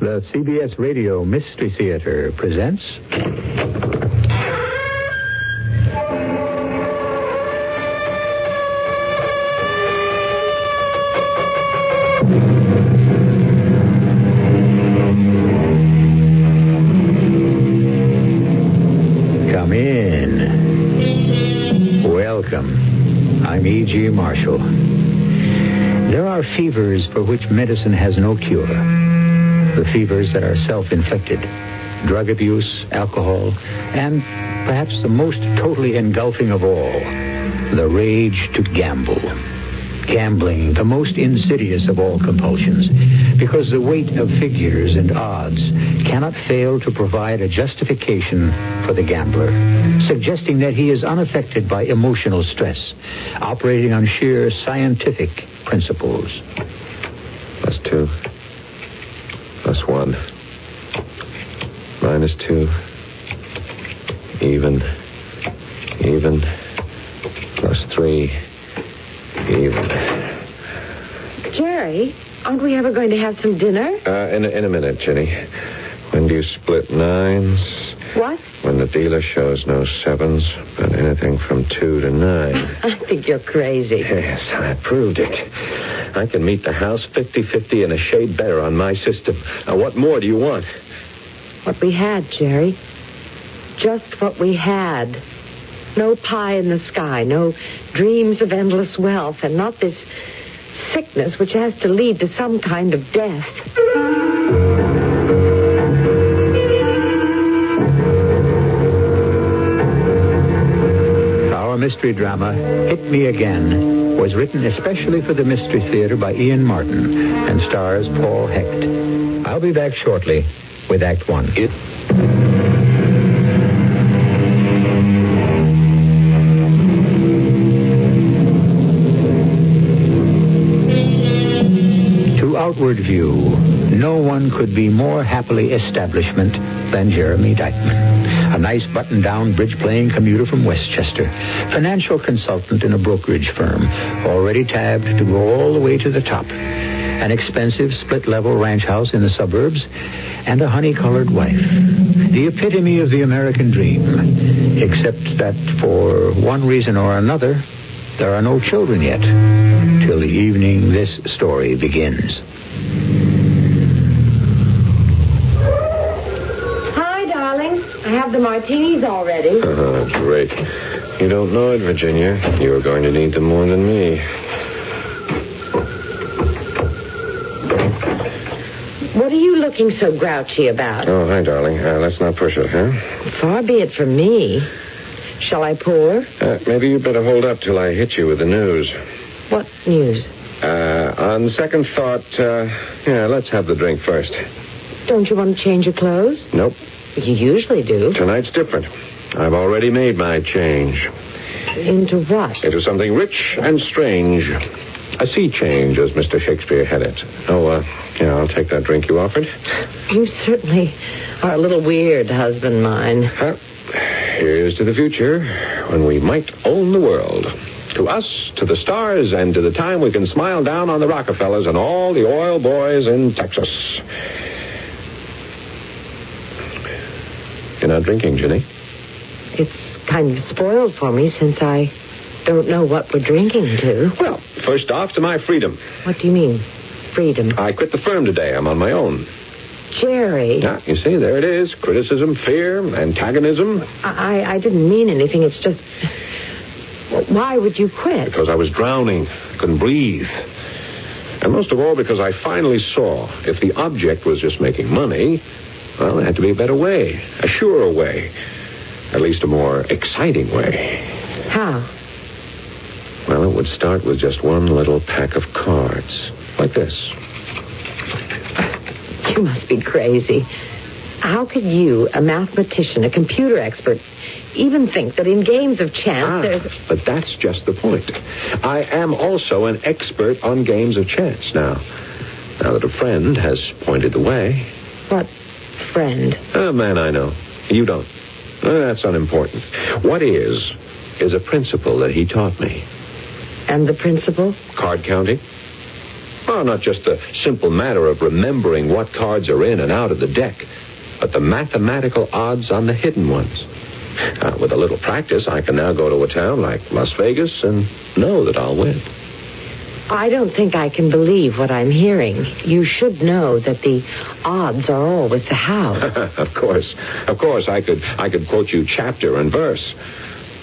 The CBS Radio Mystery Theater presents... Come in. Welcome. I'm E.G. Marshall. There are fevers for which medicine has no cure. The fevers that are self-inflicted, drug abuse, alcohol, and perhaps the most totally engulfing of all, the rage to gamble. Gambling, the most insidious of all compulsions, because the weight of figures and odds cannot fail to provide a justification for the gambler, suggesting that he is unaffected by emotional stress, operating on sheer scientific principles. +2. +1. -2. Even. +3. Even. Jerry, aren't we ever going to have some dinner? In a minute, Jenny. When do you split 9s? What? When the dealer shows no 7s, but anything from 2 to 9. I think you're crazy. Yes, I proved it. I can meet the house 50-50 and a shade better on my system. Now, what more do you want? What we had, Jerry. Just what we had. No pie in the sky, no dreams of endless wealth, and not this sickness which has to lead to some kind of death. Our mystery drama, Hit Me Again, was written especially for the Mystery Theater by Ian Martin and stars Paul Hecht. I'll be back shortly with Act 1. To outward view, no one could be more happily establishment than Jeremy Dykeman. A nice button-down bridge-playing commuter from Westchester, financial consultant in a brokerage firm, already tabbed to go all the way to the top. An expensive split-level ranch house in the suburbs, and a honey-colored wife. The epitome of the American dream, except that for one reason or another, there are no children yet, till the evening this story begins. I have the martinis already. Oh, great. You don't know it, Virginia. You're going to need them more than me. What are you looking so grouchy about? Oh, hi, darling. Let's not push it, huh? Far be it from me. Shall I pour? Maybe you better hold up till I hit you with the news. What news? On second thought, let's have the drink first. Don't you want to change your clothes? Nope. You usually do. Tonight's different. I've already made my change. Into what? Into something rich and strange. A sea change, as Mr. Shakespeare had it. I'll take that drink you offered. You certainly are a little weird, husband mine. Here's to the future, when we might own the world. To us, to the stars, and to the time we can smile down on the Rockefellers and all the oil boys in Texas. You're not drinking, Jenny? It's kind of spoiled for me since I don't know what we're drinking to. Well, first off, to my freedom. What do you mean, freedom? I quit the firm today. I'm on my own. Jerry. Yeah, you see, there it is. Criticism, fear, antagonism. I didn't mean anything. It's just... Well, why would you quit? Because I was drowning. I couldn't breathe. And most of all, because I finally saw if the object was just making money... Well, there had to be a better way, a surer way, at least a more exciting way. How? Well, it would start with just one little pack of cards, like this. You must be crazy. How could you, a mathematician, a computer expert, even think that in games of chance there's... But that's just the point. I am also an expert on games of chance now that a friend has pointed the way. What friend? A man I know. You don't. That's unimportant. What is a principle that he taught me. And the principle? Card counting. No, not just the simple matter of remembering what cards are in and out of the deck, but the mathematical odds on the hidden ones. With a little practice, I can now go to a town like Las Vegas and know that I'll win. I don't think I can believe what I'm hearing. You should know that the odds are all with the house. Of course, I could quote you chapter and verse.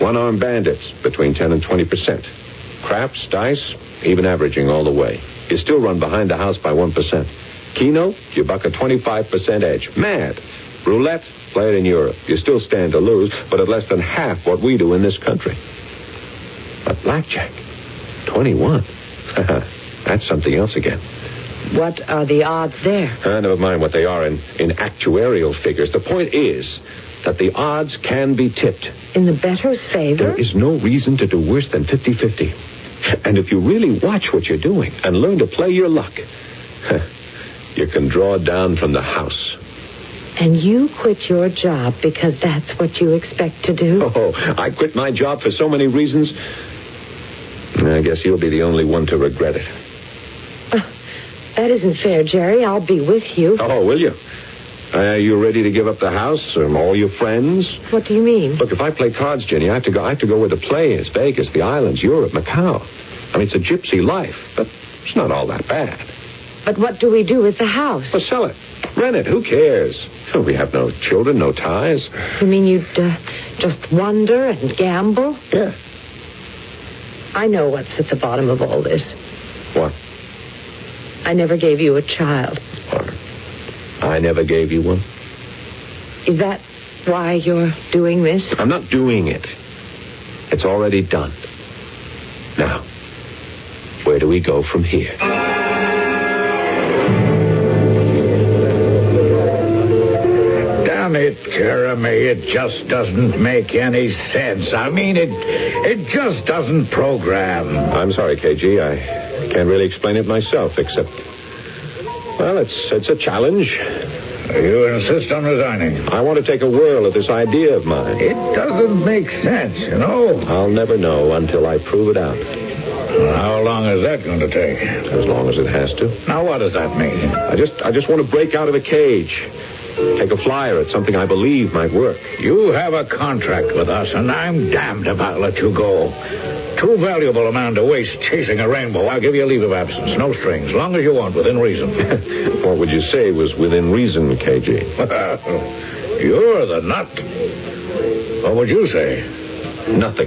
One-armed bandits, between 10 and 20%. Craps, dice, even averaging all the way. You still run behind the house by 1%. Keno, you buck a 25% edge. Mad. Roulette, play it in Europe. You still stand to lose, but at less than half what we do in this country. But blackjack, 21. That's something else again. What are the odds there? Never mind what they are in actuarial figures. The point is that the odds can be tipped. In the bettor's favor? There is no reason to do worse than 50-50. And if you really watch what you're doing and learn to play your luck, you can draw down from the house. And you quit your job because that's what you expect to do? Oh, I quit my job for so many reasons. I guess you'll be the only one to regret it. That isn't fair, Jerry. I'll be with you. Oh, will you? Are you ready to give up the house or all your friends? What do you mean? Look, if I play cards, Jenny, I have to go where the play is. Vegas, the islands, Europe, Macau. I mean, it's a gypsy life, but it's not all that bad. But what do we do with the house? Well, sell it. Rent it. Who cares? We have no children, no ties. You mean you'd just wander and gamble? Yeah. I know what's at the bottom of all this. What? I never gave you a child. I never gave you one. Is that why you're doing this? I'm not doing it. It's already done. Now, where do we go from here? Damn it, Jeremy, it just doesn't make any sense. I mean, it just doesn't program. I'm sorry, KG. I can't really explain it myself, except... Well, it's a challenge. You insist on resigning? I want to take a whirl at this idea of mine. It doesn't make sense, you know. I'll never know until I prove it out. How long is that going to take? As long as it has to. Now, what does that mean? I just want to break out of the cage. Take a flyer at something I believe might work. You have a contract with us, and I'm damned if I'll let you go. Too valuable a man to waste chasing a rainbow. I'll give you a leave of absence. No strings. Long as you want, within reason. What would you say was within reason, KG? You're the nut. What would you say? Nothing.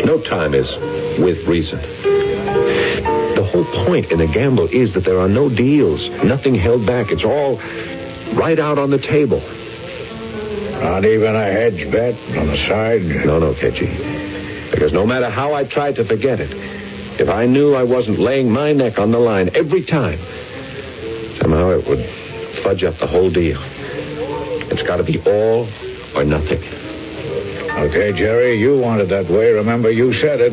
No time is with reason. The whole point in a gamble is that there are no deals. Nothing held back. It's all right out on the table. Not even a hedge bet on the side? No, KG. Because no matter how I tried to forget it, if I knew I wasn't laying my neck on the line every time, somehow it would fudge up the whole deal. It's got to be all or nothing. Okay, Jerry, you want it that way. Remember, you said it.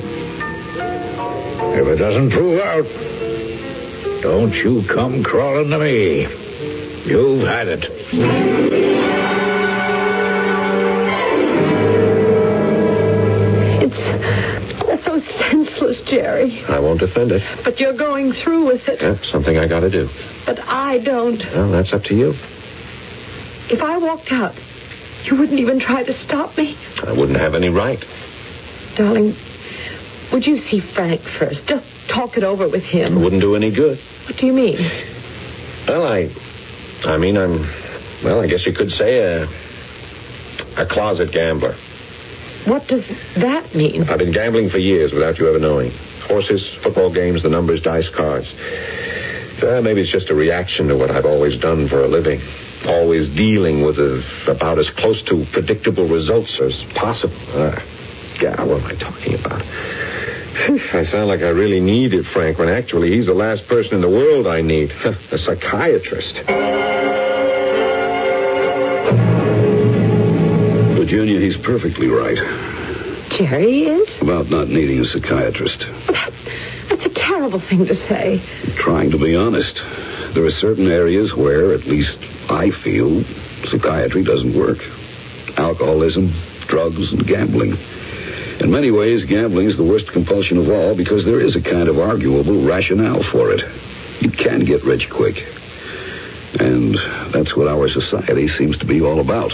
If it doesn't prove out, don't you come crawling to me. You've had it. It's so senseless, Jerry. I won't defend it. But you're going through with it. That's something I got to do. But I don't. Well, that's up to you. If I walked out, you wouldn't even try to stop me? I wouldn't have any right. Darling, would you see Frank first? Just talk it over with him. It wouldn't do any good. What do you mean? Well, I guess you could say a closet gambler. What does that mean? I've been gambling for years without you ever knowing. Horses, football games, the numbers, dice, cards. Maybe it's just a reaction to what I've always done for a living. Always dealing with about as close to predictable results as possible. What am I talking about? I sound like I really needed Frank when actually he's the last person in the world I need. A psychiatrist. Virginia, he's perfectly right. Jerry is? About not needing a psychiatrist. That's a terrible thing to say. I'm trying to be honest. There are certain areas where, at least I feel, psychiatry doesn't work. Alcoholism, drugs, and gambling. In many ways, gambling is the worst compulsion of all because there is a kind of arguable rationale for it. can get rich quick. And that's what our society seems to be all about.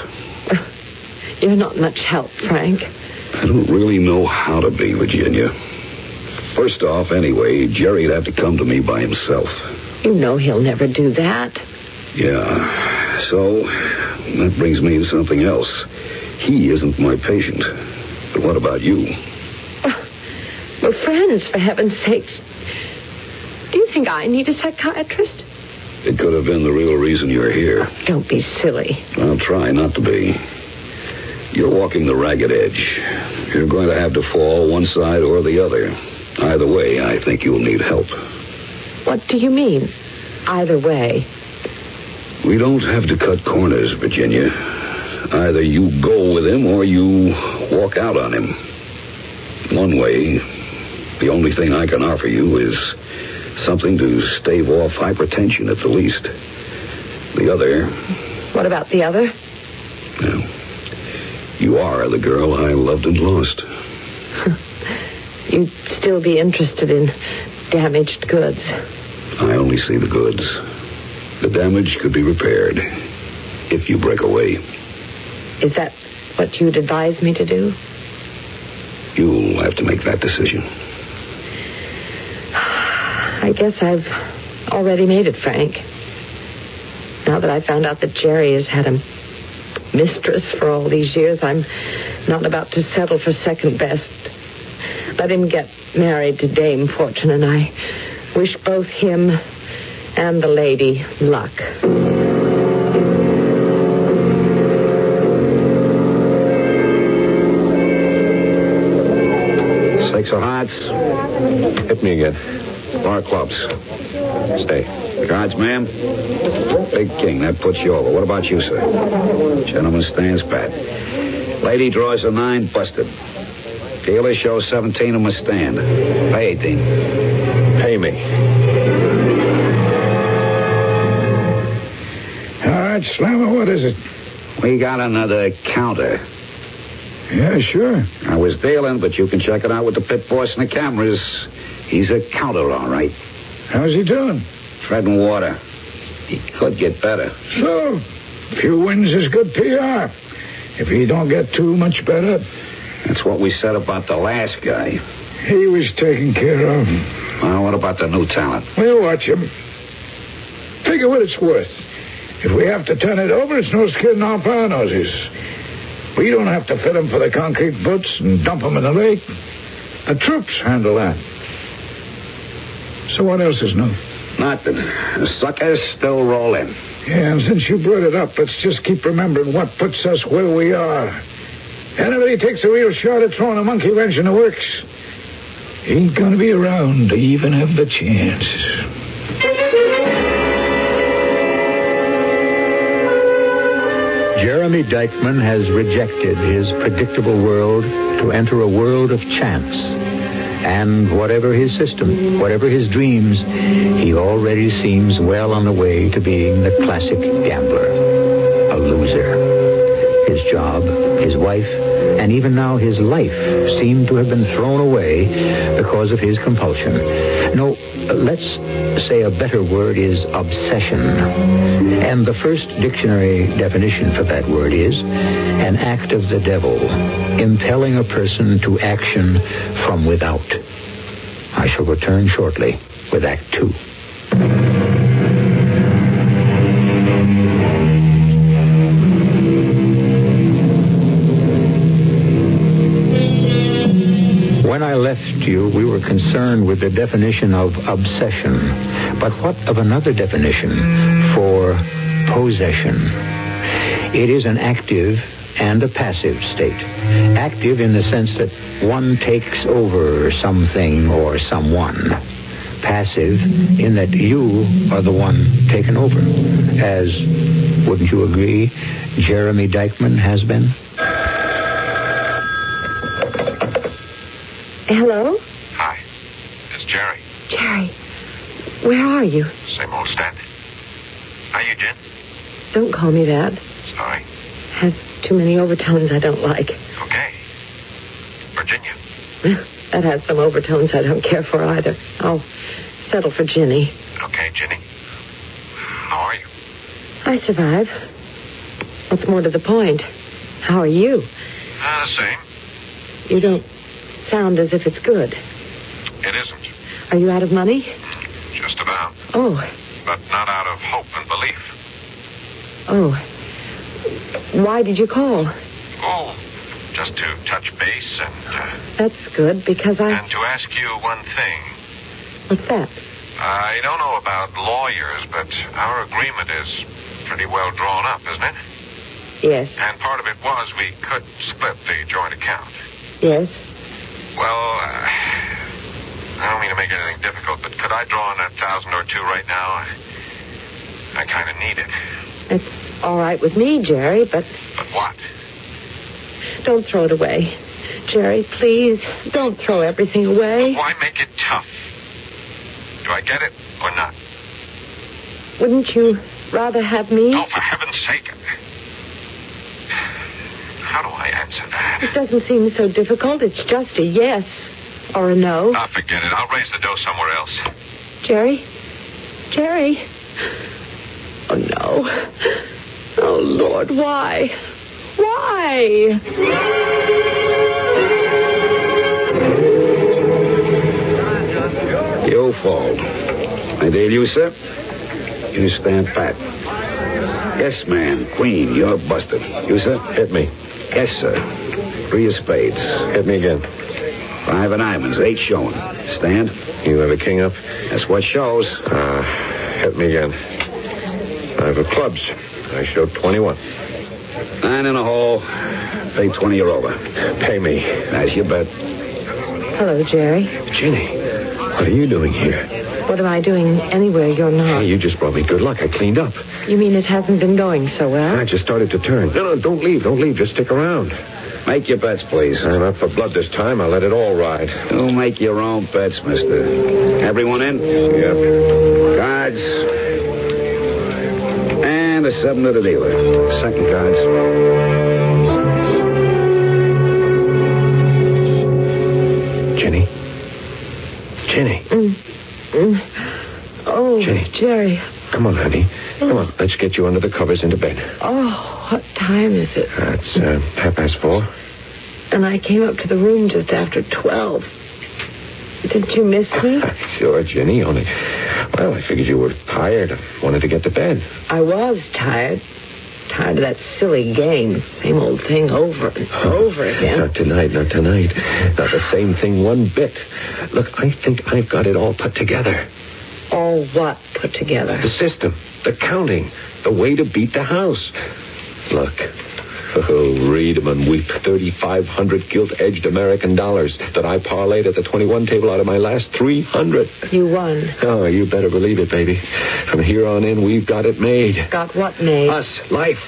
You're not much help, Frank. I don't really know how to be, Virginia. First off, anyway, Jerry'd have to come to me by himself. You know he'll never do that. Yeah, so that brings me to something else. He isn't my patient. But what about you? We're friends, for heaven's sakes. Do you think I need a psychiatrist? It could have been the real reason you're here. Don't be silly. I'll try not to be. You're walking the ragged edge. You're going to have to fall one side or the other. Either way, I think you'll need help. What do you mean, either way? We don't have to cut corners, Virginia. Either you go with him or you walk out on him. One way, the only thing I can offer you is something to stave off hypertension at the least. The other... What about the other? Well, you are the girl I loved and lost. You'd still be interested in damaged goods. I only see the goods. The damage could be repaired if you break away. Is that what you'd advise me to do? You'll have to make that decision. I guess I've already made it, Frank. Now that I found out that Jerry has had a mistress for all these years, I'm not about to settle for second best. Let him get married to Dame Fortune, and I wish both him and the lady luck. 6 of hearts. Hit me again. 4 clubs. Stay. Cards, ma'am. Big king. That puts you over. What about you, sir? Gentleman stands pat. Lady draws a 9, busted. Dealer shows 17 on my stand. Pay 18. Pay me. All right, Slammer, what is it? We got another counter. Yeah, sure. I was dealing, but you can check it out with the pit boss and the cameras. He's a counter, all right. How's he doing? Treading water. He could get better. So, a few wins is good PR. If he don't get too much better... That's what we said about the last guy. He was taken care of. Well, what about the new talent? We'll watch him. Figure what it's worth. If we have to turn it over, it's no skin off our noses. We don't have to fit him for the concrete boots and dump him in the lake. The troops handle that. So what else is new? Nothing. The suckers still roll in. Yeah, and since you brought it up, let's just keep remembering what puts us where we are. Anybody takes a real shot at throwing a monkey wrench in the works ain't gonna be around to even have the chance. Jeremy Dykman has rejected his predictable world to enter a world of chance. And whatever his system, whatever his dreams, he already seems well on the way to being the classic gambler, a loser. His job, his wife, and even now his life seem to have been thrown away because of his compulsion. No, let's say a better word is obsession. And the first dictionary definition for that word is an act of the devil, impelling a person to action from without. I shall return shortly with Act 2. When I left you, we were concerned with the definition of obsession. But what of another definition for possession? It is an active and a passive state. Active in the sense that one takes over something or someone. Passive in that you are the one taken over. As, wouldn't you agree, Jeremy Dykman has been? Hello? Hi. It's Jerry. Jerry, where are you? Same old standard. Are you, Jen? Don't call me that. Sorry. Has too many overtones I don't like. Okay. Virginia. That has some overtones I don't care for either. I'll settle for Ginny. Okay, Jenny? How are you? I survive. What's more to the point, how are you? The same. You don't sound as if it's good. It isn't. Are you out of money? Just about. Oh. But not out of hope and belief. Oh. Why did you call? Oh, just to touch base and... That's good, because And to ask you one thing. What's that? I don't know about lawyers, but our agreement is pretty well drawn up, isn't it? Yes. And part of it was we could split the joint account. Yes. Well, I don't mean to make anything difficult, but could I draw on $1,000 or $2 right now? I kind of need it. It's all right with me, Jerry, but... But what? Don't throw it away. Jerry, please, don't throw everything away. Why make it tough? Do I get it or not? Wouldn't you rather have me? Oh, for heaven's sake. How do I answer that? It doesn't seem so difficult. It's just a yes or a no. Forget it. I'll raise the dough somewhere else. Jerry? Jerry? Oh, no. Oh, Lord, why? Why? Your fault. I deal you, sir. You stand pat. Yes, ma'am. Queen, you're busted. You, sir? Hit me. Yes, sir. 3 of spades. Hit me again. 5 of diamonds. 8 showing. Stand. You have a king up? That's what shows. Hit me again. 5 of clubs. I showed 21. 9 in a hole. Pay 20 or over. Pay me. That's your bet. Hello, Jerry. Jenny, what are you doing here? What am I doing anywhere you're not? Hey, you just brought me good luck. I cleaned up. You mean it hasn't been going so well? I just started to turn. No, don't leave. Don't leave. Just stick around. Make your bets, please. I'm up for blood this time. I'll let it all ride. You make your own bets, mister. Everyone in? Yep. Cards. And a 7 to the dealer. Second cards. Jenny? Oh, Jenny. Jerry. Come on, honey. Come on. Let's get you under the covers into bed. Oh, what time is it? It's 4:30. And I came up to the room just after 12. Didn't you miss me? Sure, Jenny. Only, well, I figured you were tired. I wanted to get to bed. I was tired. Tired of that silly game. Same old thing over and over again. Not tonight. Not the same thing one bit. Look, I think I've got it all put together. All what put together? The system, the counting, the way to beat the house. Look. Oh, read 'em and weep. 3,500 gilt-edged American dollars that I parlayed at the 21 table out of my last 300. You won. Oh, you better believe it, baby. From here on in, we've got it made. Got what made? Us, life,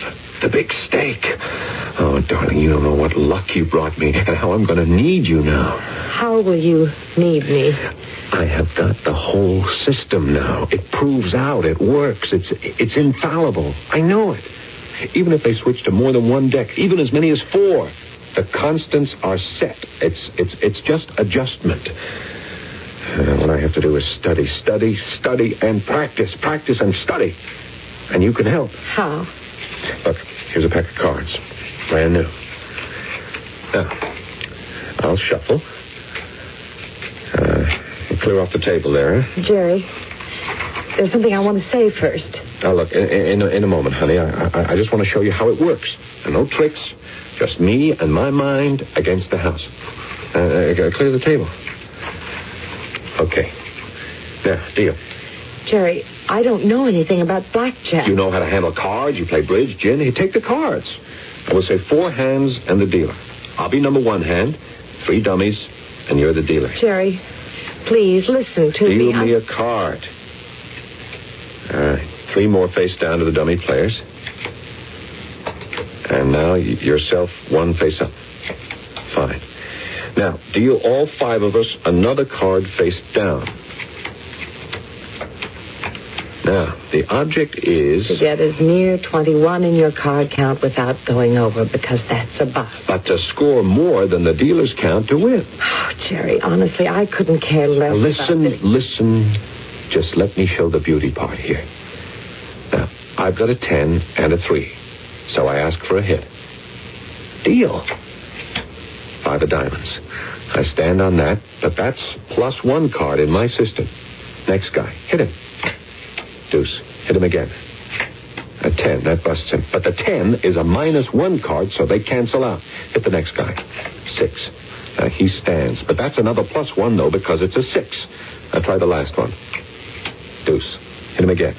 the big stake. Oh, darling, you don't know what luck you brought me and how I'm going to need you now. How will you need me? I have got the whole system now. It proves out. It works. It's infallible. I know it. Even if they switch to more than one deck, even as many as 4, the constants are set. It's just adjustment. What I have to do is study, and practice and study. And you can help. How? Look, here's a pack of cards. Brand new. Now, I'll shuffle. Clear off the table there, huh? Jerry, there's something I want to say first. Now, look, in a moment, honey. I just want to show you how it works. No tricks. Just me and my mind against the house. Clear the table. Okay. There, deal. Jerry, I don't know anything about blackjack. You know how to handle cards. You play bridge, gin. You take the cards. I will say 4 hands and the dealer. I'll be number 1 hand, 3 dummies, and you're the dealer. Jerry, please listen to me. Deal me a card. All right. 3 more face down to the dummy players. And now yourself 1 face up. Fine. Now, deal all 5 of us another card face down. Now, the object is... to get as near 21 in your card count without going over, because that's a bust. But to score more than the dealer's count to win. Oh, Jerry, honestly, I couldn't care less about this. Listen Just let me show the beauty part here. Now, I've got a 10 and a 3, so I ask for a hit. Deal. 5 of diamonds. I stand on that, but that's +1 card in my system. Next guy. Hit him. Deuce. Hit him again. A 10. That busts him. But the 10 is a -1 card, so they cancel out. Hit the next guy. 6. He stands. But that's another +1, though, because it's a 6. I'll try the last one. Deuce. Hit him again.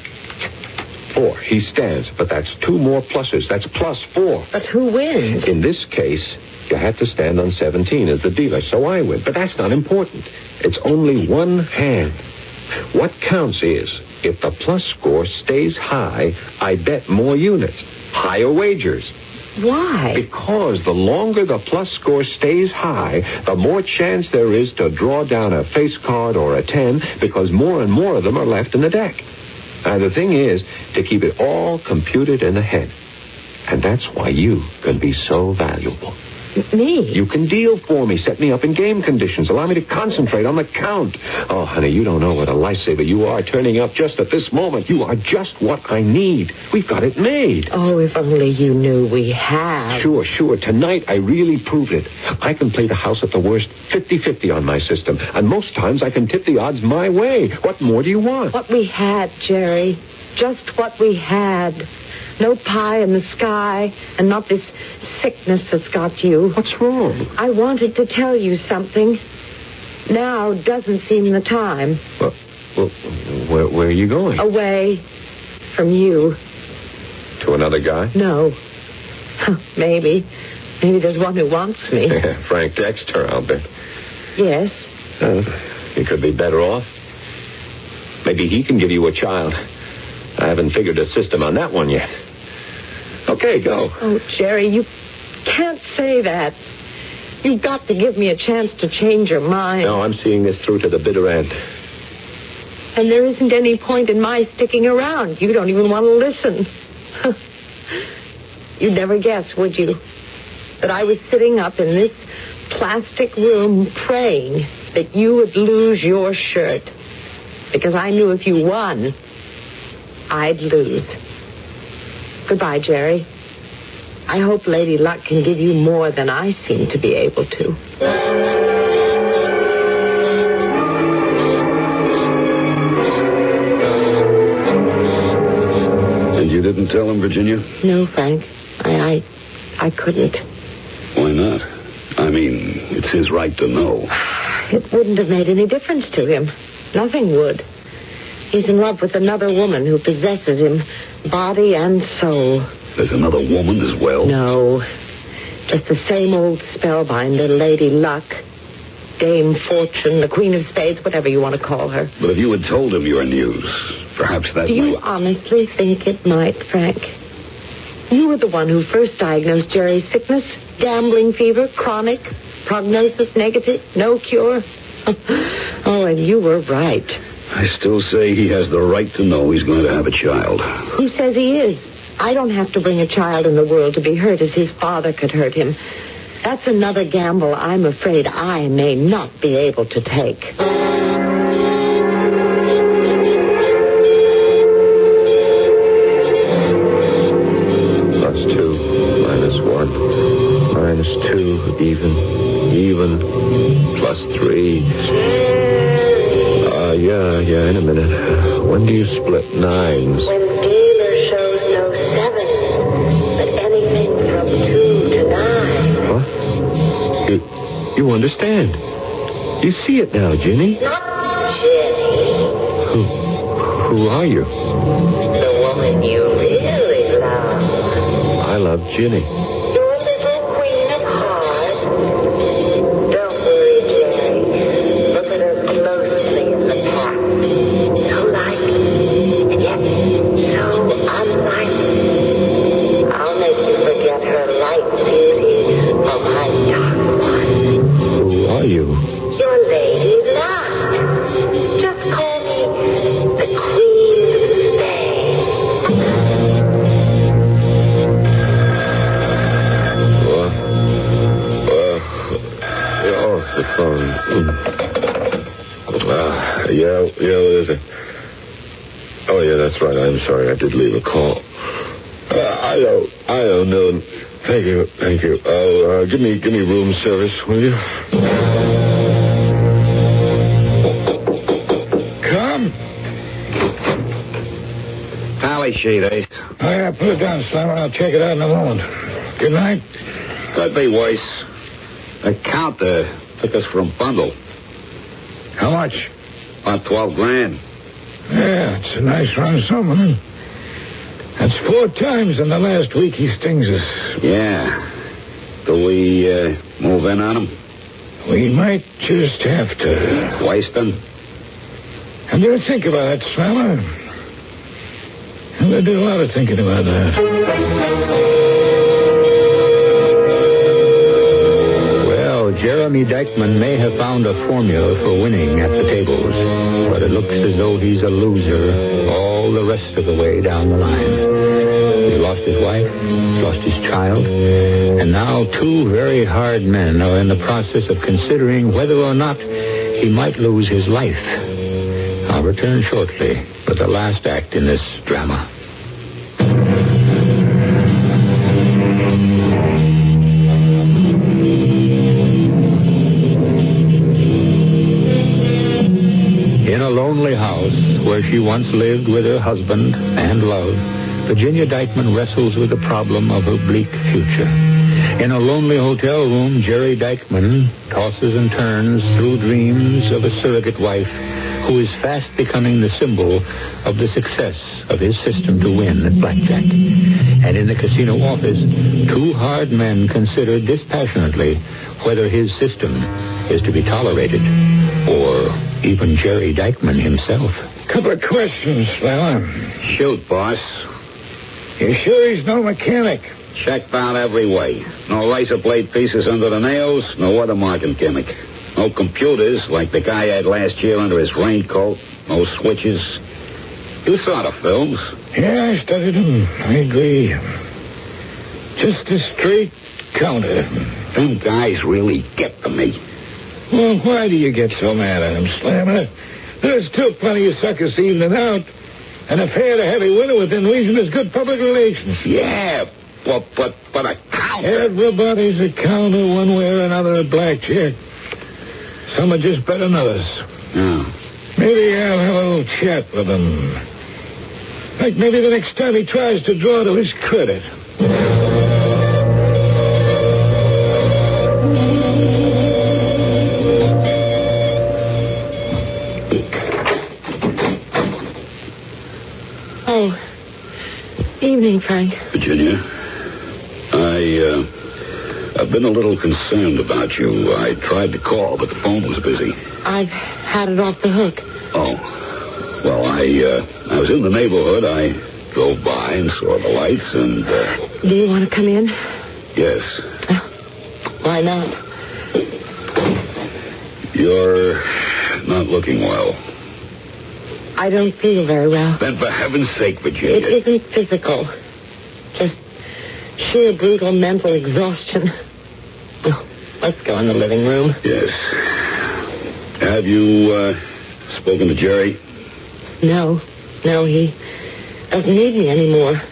4. He stands. But that's 2 more pluses. That's +4. But who wins? In this case, you had to stand on 17 as the dealer, so I win. But that's not important. It's only one hand. What counts is, if the plus score stays high, I bet more units. Higher wagers. Why? Because the longer the plus score stays high, the more chance there is to draw down a face card or a 10, because more and more of them are left in the deck. Now, the thing is to keep it all computed in the head. And that's why you can be so valuable. Me? You can deal for me, set me up in game conditions, allow me to concentrate on the count. Oh, honey, you don't know what a lifesaver you are turning up just at this moment. You are just what I need. We've got it made. Oh, if only you knew we have. Sure. Tonight I really proved it. I can play the house at the worst 50-50 on my system, and most times I can tip the odds my way. What more do you want? What we had, Jerry. Just what we had. No pie in the sky, and not this sickness that's got you. What's wrong? I wanted to tell you something. Now doesn't seem the time. Well, where are you going? Away from you. To another guy? No. Maybe. Maybe there's one who wants me. Frank Dexter, I'll bet. Yes. He could be better off. Maybe he can give you a child. I haven't figured a system on that one yet. Okay, go. Oh, Jerry, you can't say that. You've got to give me a chance to change your mind. No, I'm seeing this through to the bitter end. And there isn't any point in my sticking around. You don't even want to listen. You'd never guess, would you, that I was sitting up in this plastic room praying that you would lose your shirt. Because I knew if you won, I'd lose. Goodbye, Jerry. I hope Lady Luck can give you more than I seem to be able to. And you didn't tell him, Virginia? No, Frank. I couldn't. Why not? I mean, it's his right to know. It wouldn't have made any difference to him. Nothing would. He's in love with another woman who possesses him, body and soul. There's another woman as well? No. Just the same old spellbinder, Lady Luck, Dame Fortune, the Queen of Spades, whatever you want to call her. But if you had told him your news, perhaps that Do you honestly think it might, Frank? You were the one who first diagnosed Jerry's sickness. Gambling fever, chronic, prognosis negative, no cure. Oh, and you were right. I still say he has the right to know he's going to have a child. Who says he is? I don't have to bring a child in the world to be hurt as his father could hurt him. That's another gamble I'm afraid I may not be able to take. +2, -1, -2, even, +3. Yeah, in a minute. When do you split 9s? When the dealer shows no 7, but anything from 2 to 9. Huh? You understand. You see it now, Ginny. Not Jenny. Who are you? The woman you really love. I love Ginny. Your little queen of hearts. Don't worry, Jerry. Look at her closely in the pack. So like, and yet so unlike. I'll make you forget her light beauty for my dark one. Who are you? Your Lady Luck. Just call me the Queen of Spades. The phone. Yeah, what is it? yeah, that's right. I'm sorry. I did leave a call. I don't know. Thank you. Oh, give me room service, will you? Come. Tally sheet, eh? Oh, yeah, put it down, Slammer. I'll check it out in a moment. Good night. Could be worse. The counter took us for a bundle. How much? About 12 grand. Yeah, it's a nice run sum, huh? That's 4 times in the last week he stings us. Yeah. Do we move in on him? We might just have to. Waste him? I'm going to think about that, Slammer. I'm going to do a lot of thinking about that. Jeremy Dykeman may have found a formula for winning at the tables, but it looks as though he's a loser all the rest of the way down the line. He's lost his wife, he's lost his child, and now 2 very hard men are in the process of considering whether or not he might lose his life. I'll return shortly with the last act in this drama. House where she once lived with her husband and love, Virginia Dykeman wrestles with the problem of her bleak future. In a lonely hotel room, Jerry Dykeman tosses and turns through dreams of a surrogate wife who is fast becoming the symbol of the success of his system to win at blackjack. And in the casino office, 2 hard men consider dispassionately whether his system is to be tolerated, or even Jerry Dykeman himself. Couple of questions, Slammer. Shoot, boss. You sure he's no mechanic? Checked out every way. No razor blade pieces under the nails, no other marking gimmick. No computers like the guy had last year under his raincoat. No switches. You saw the films. Yeah, I studied them. I agree. Just a straight counter. Them guys really get to me. Well, why do you get so mad at him, Slammer? There's still plenty of suckers evening out. And a fair to heavy winner within reason is good public relations. Yeah, but a counter. Everybody's a counter one way or another at blackjack. Some are just better than others. Oh. Maybe I'll have a little chat with him. Like maybe the next time he tries to draw to his credit. Evening, Frank. Virginia, I've been a little concerned about you. I tried to call, but the phone was busy. I've had it off the hook. Oh. Well, I was in the neighborhood. I drove by and saw the lights, and... Do you want to come in? Yes. Why not? You're not looking well. I don't feel very well. Then for heaven's sake, Virginia... It isn't physical. Just sheer brutal mental exhaustion. Oh, let's go in the living room. Yes. Have you spoken to Jerry? No, he doesn't need me anymore.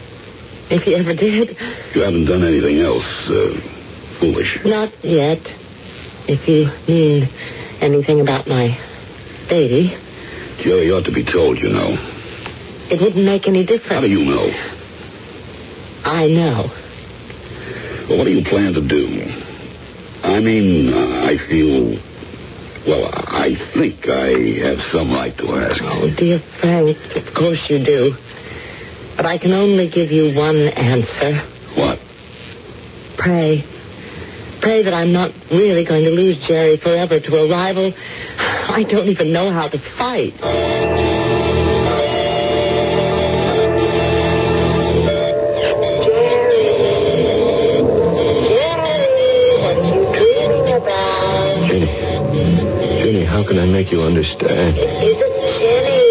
If he ever did. You haven't done anything else foolish? Not yet. If you mean anything about my baby... Jerry ought to be told, you know. It wouldn't make any difference. How do you know? I know. Well, what do you plan to do? I mean, I feel... Well, I think I have some right to ask. Oh, dear Frank, of course you do. But I can only give you one answer. What? Pray. Pray that I'm not really going to lose Jerry forever to a rival. I don't even know how to fight. Jenny, how can I make you understand? It isn't Jenny.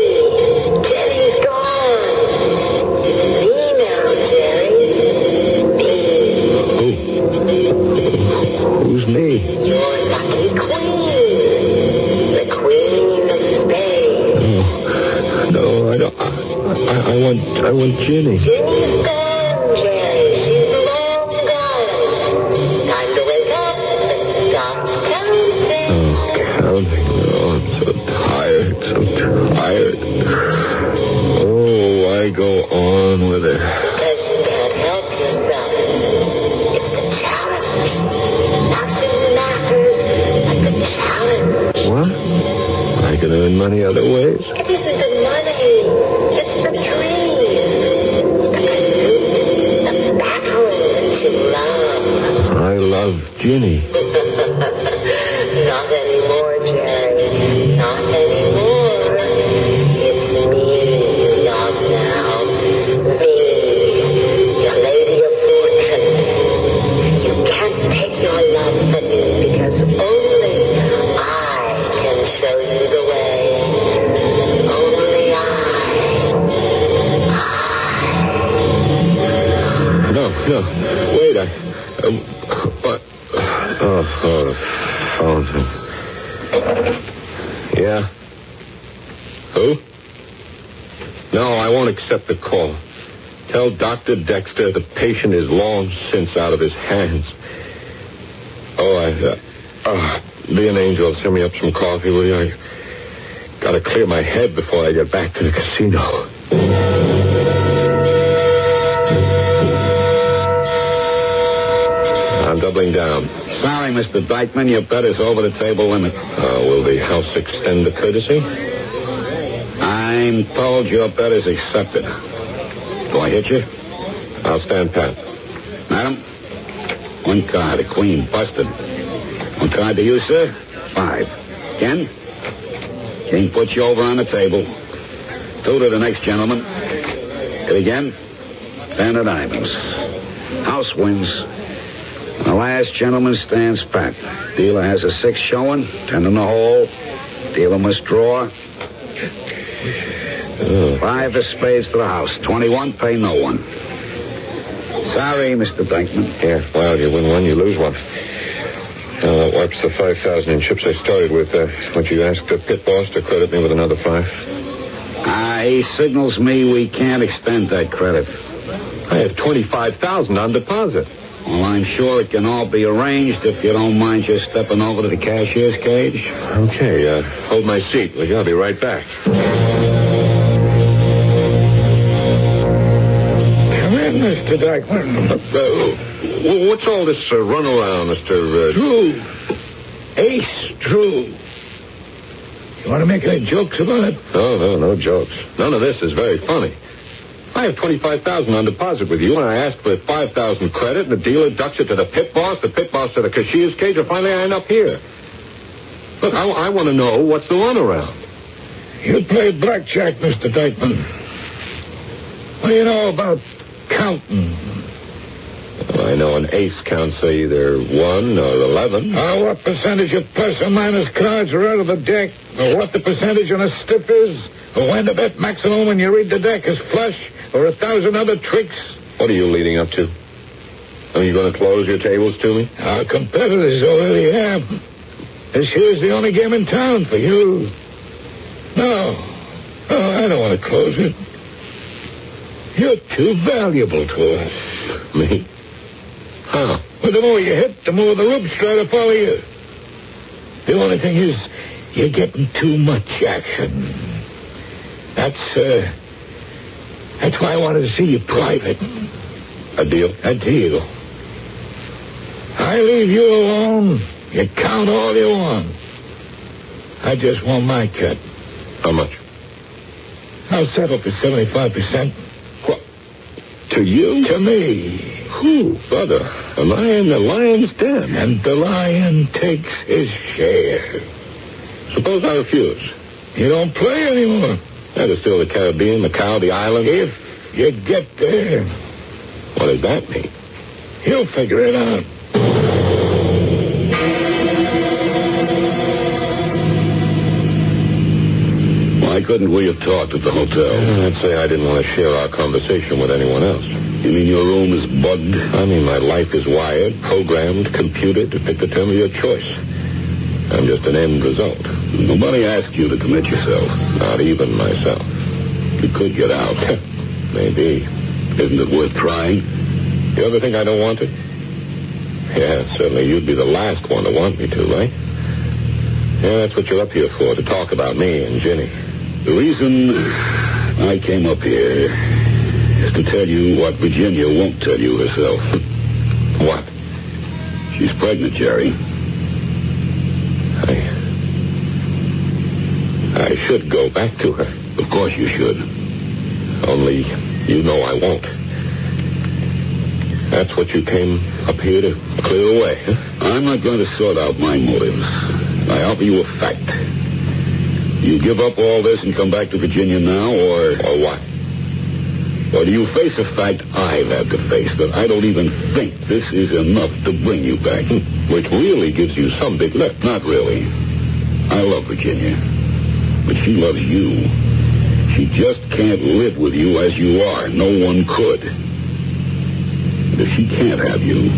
Jenny's gone. Me now, Jerry. Me. Who's me? Your lucky queen. The queen of Spain. No, I want Jenny. Jenny's gone, Jerry. She's long gone. Time to wake up and stop counting. Oh, counting. Oh, I'm so tired. Oh, why go on with it? Because you can't help yourself. It's the challenge. Nothing matters like the challenge. What? I can earn money other ways? It isn't the money. It's the dream. The pursuit. The battle that you love. I love Ginny. Not anymore, Jerry. Not anymore. It's me you love now. Me. Your lady of fortune. You can't take your love from me because only I can show you the way. Only I. No. Wait, what? Oh, phone. Yeah? Who? No, I won't accept the call. Tell Dr. Dexter the patient is long since out of his hands. Be an angel. Send me up some coffee, will you? I gotta clear my head before I get back to the casino. I'm doubling down. Sorry, Mr. Dykeman, your bet is over the table limit. Will the house extend the courtesy? I'm told your bet is accepted. Do I hit you? I'll stand pat. Madam? One card, a queen, busted. One card to you, sir? 5. Ken? King puts you over on the table. 2 to the next gentleman. Hit again. 10 of diamonds. House wins. The last gentleman stands pat. Dealer has a 6 showing, 10 in the hole. Dealer must draw. 5 of spades to the house. 21, pay no one. Sorry, Mr. Dykeman. Yeah, well, you win one, you lose one. That wipes the 5,000 in chips I started with. Would you ask the pit boss to credit me with another 5? He signals me we can't extend that credit. I have 25,000 on deposit. Well, I'm sure it can all be arranged if you don't mind just stepping over to the cashier's cage. Okay, hold my seat. Well, I'll be right back. Come in, Mr. Dykeman. What's all this runaround, Mr. True. Ace True. You want to make any jokes about it? No jokes. None of this is very funny. I have 25,000 on deposit with you, and I asked for 5,000 credit, and the dealer ducks it to the pit boss to the cashier's cage, and finally I end up here. Look, I want to know what's the runaround. You play blackjack, Mr. Dykeman. What do you know about counting? Well, I know an ace counts either 1 or 11. What percentage of plus or minus cards are out of the deck? Or what the percentage on a stiff is? Or when the bet maximum when you read the deck is flush? Or 1,000 other tricks? What are you leading up to? Are you going to close your tables to me? Our competitors already have. This here's the only game in town for you. No, I don't want to close it. You're too valuable to us. Me? How? Well, the more you hit, the more the ropes try to follow you. The only thing is, you're getting too much action. That's why I wanted to see you private. A deal? A deal. I leave you alone. You count all you want. I just want my cut. How much? I'll settle for 75%. What? To you? To me. Who, brother? Am I in the lion's den? And the lion takes his share. Suppose I refuse. You don't play anymore. That is still the Caribbean, Macau, the island. If you get there. What does that mean? You'll figure it out. Why couldn't we have talked at the hotel? I'd say I didn't want to share our conversation with anyone else. You mean your room is bugged? I mean my life is wired, programmed, computed to pick the term of your choice. I'm just an end result. Nobody asked you to commit yourself. Not even myself. You could get out. Maybe. Isn't it worth trying? You ever think I don't want to? Yeah, certainly you'd be the last one to want me to, right? Yeah, that's what you're up here for, to talk about me and Ginny. The reason I came up here is to tell you what Virginia won't tell you herself. What? She's pregnant, Jerry. I should go back to her. Of course you should. Only you know I won't. That's what you came up here to clear away, huh? I'm not going to sort out my motives. I offer you a fact. You give up all this and come back to Virginia now, or what? Or do you face a fact I've had to face, that I don't even think this is enough to bring you back? Which really gives you some big lift. Not really. I love Virginia. But she loves you. She just can't live with you as you are. No one could. And if she can't have you,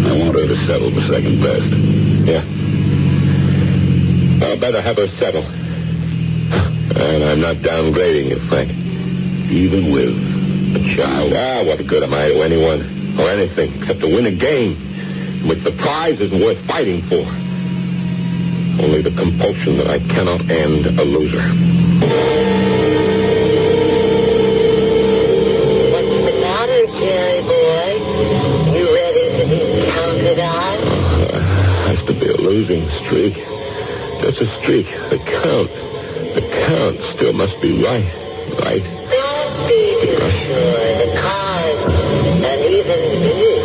I want her to settle for second best. Yeah. I'd better have her settle. And I'm not downgrading you, Frank. Even with a child? What good am I to anyone or anything except to win a game in which the prize isn't worth fighting for? Only the compulsion that I cannot end a loser. What's the matter, Jerry boy? You ready to be counted on? Has to be a losing streak. Just a streak. The count still must be right. Right? Don't be too sure. The cards and even you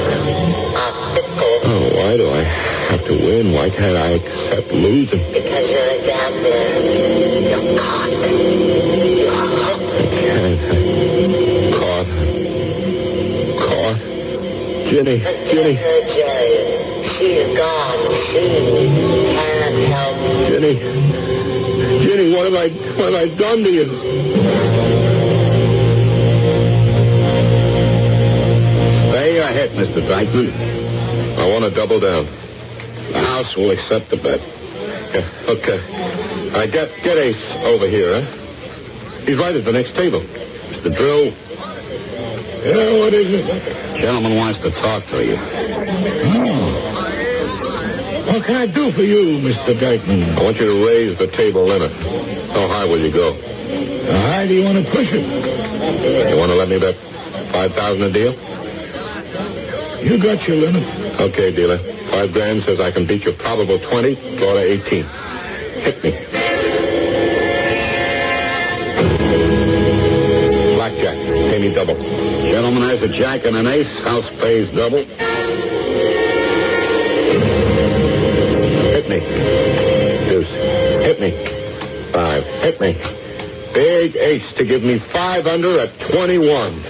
are fickle. Oh, why do I have to win? Why can't I accept losing? Because you're a gambler. You're caught. You're hooked. I can't. Caught. Ginny. Forget her, Jerry. She's gone. She can't help you. Ginny, what have I done to you? Stay ahead, Mr. Dykeman. I want to double down. The house will accept the bet. Yeah, okay. Get Ace over here, huh? He's right at the next table. Mr. Drew? Yeah, what is it? Gentleman wants to talk to you. Oh. What can I do for you, Mr. Dykeman? I want you to raise the table limit. How high will you go? How high do you want to push it? You want to let me bet $5,000 a deal? You got your limit. Okay, dealer. $5,000 says I can beat your probable 20, draw to 18. Hit me. Blackjack. Pay me double. Gentleman has a jack and an ace. House pays double. Hit me. Deuce. Hit me. 5. Hit me. Big ace to give me 5 under at 21.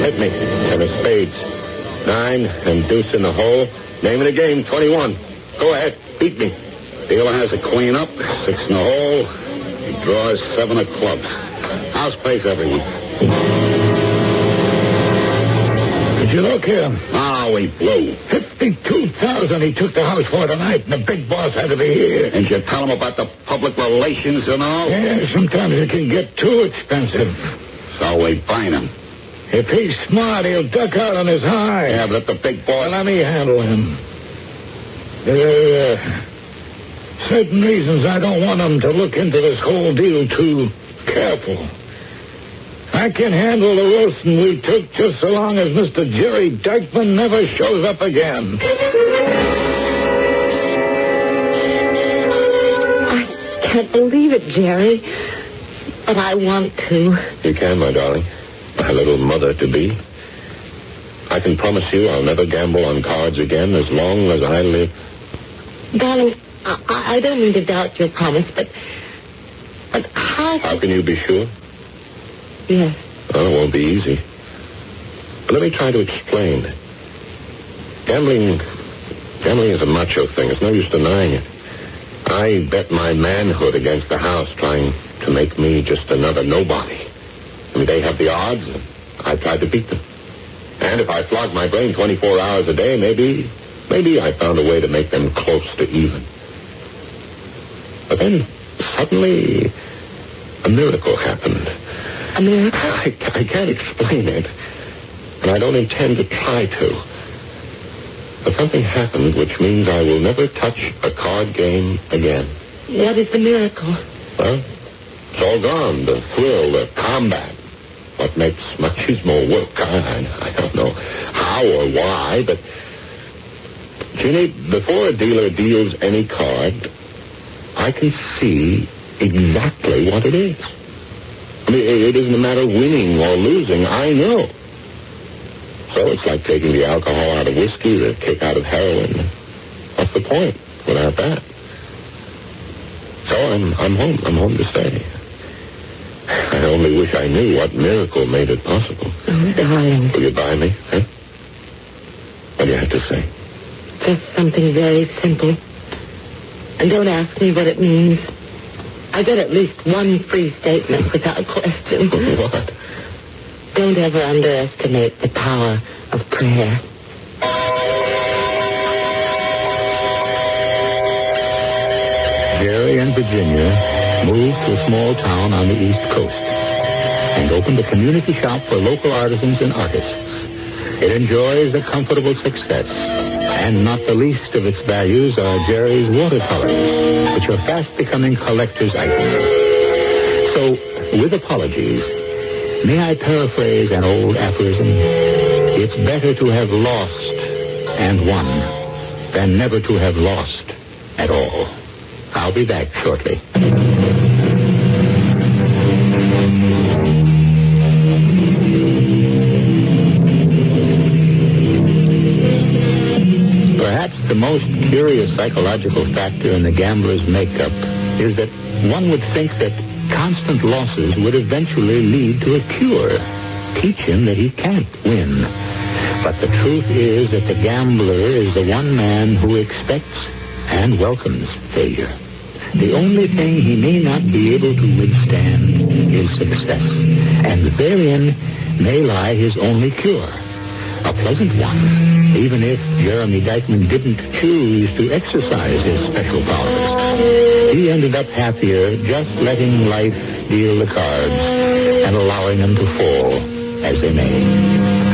Hit me. 10 of spades. 9 and deuce in the hole. Name of the game, 21. Go ahead. Beat me. Dealer has a queen up, 6 in the hole. He draws 7 of clubs. House pays everyone. Did you look here? Oh, he blew. $52,000 he took the house for tonight, and the big boss had to be here. And you tell him about the public relations and all? Yeah, sometimes it can get too expensive. So we fine him. If he's smart, he'll duck out on his high. Yeah, but if the big boss... Well, let me handle him. There are certain reasons I don't want him to look into this whole deal too careful. I can handle the roasting we took just so long as Mr. Jerry Dykeman never shows up again. I can't believe it, Jerry. But I want to. You can, my darling. My little mother-to-be. I can promise you I'll never gamble on cards again as long as I live. Darling, I don't mean to doubt your promise, but how... How can you be sure? Yes. Well, it won't be easy. But let me try to explain. Gambling is a macho thing. It's no use denying it. I bet my manhood against the house trying to make me just another nobody. I mean, they have the odds, and I tried to beat them. And if I flogged my brain 24 hours a day, maybe I found a way to make them close to even. But then, suddenly, a miracle happened. A miracle? I can't explain it, and I don't intend to try to. But something happened which means I will never touch a card game again. What is the miracle? Well, it's all gone. The thrill, the combat. What makes machismo work, I don't know how or why, but... Ginny, before a dealer deals any card, I can see exactly what it is. I mean, it isn't a matter of winning or losing. I know. So it's like taking the alcohol out of whiskey, the kick out of heroin. What's the point without that? So I'm home. I'm home to stay. I only wish I knew what miracle made it possible. Oh, darling. Will you buy me? Huh? What do you have to say? Just something very simple. And don't ask me what it means. I get at least one free statement without question. What? Don't ever underestimate the power of prayer. Jerry and Virginia moved to a small town on the East Coast and opened a community shop for local artisans and artists. It enjoys a comfortable success, and not the least of its values are Jerry's watercolors, which are fast becoming collector's items. So, with apologies, may I paraphrase an old aphorism? It's better to have lost and won than never to have lost at all. I'll be back shortly. Perhaps the most curious psychological factor in the gambler's makeup is that one would think that constant losses would eventually lead to a cure, teach him that he can't win. But the truth is that the gambler is the one man who expects and welcomes failure. The only thing he may not be able to withstand is success, and therein may lie his only cure, a pleasant one, even if Jeremy Dykeman didn't choose to exercise his special powers. He ended up happier just letting life deal the cards and allowing them to fall as they may.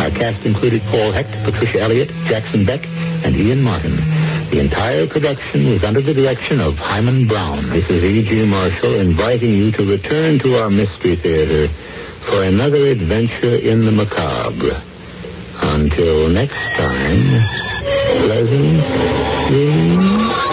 Our cast included Paul Hecht, Patricia Elliott, Jackson Beck, and Ian Martin. The entire production was under the direction of Himan Brown. This is E.G. Marshall inviting you to return to our Mystery Theater for another adventure in the macabre. Until next time, pleasant dreams.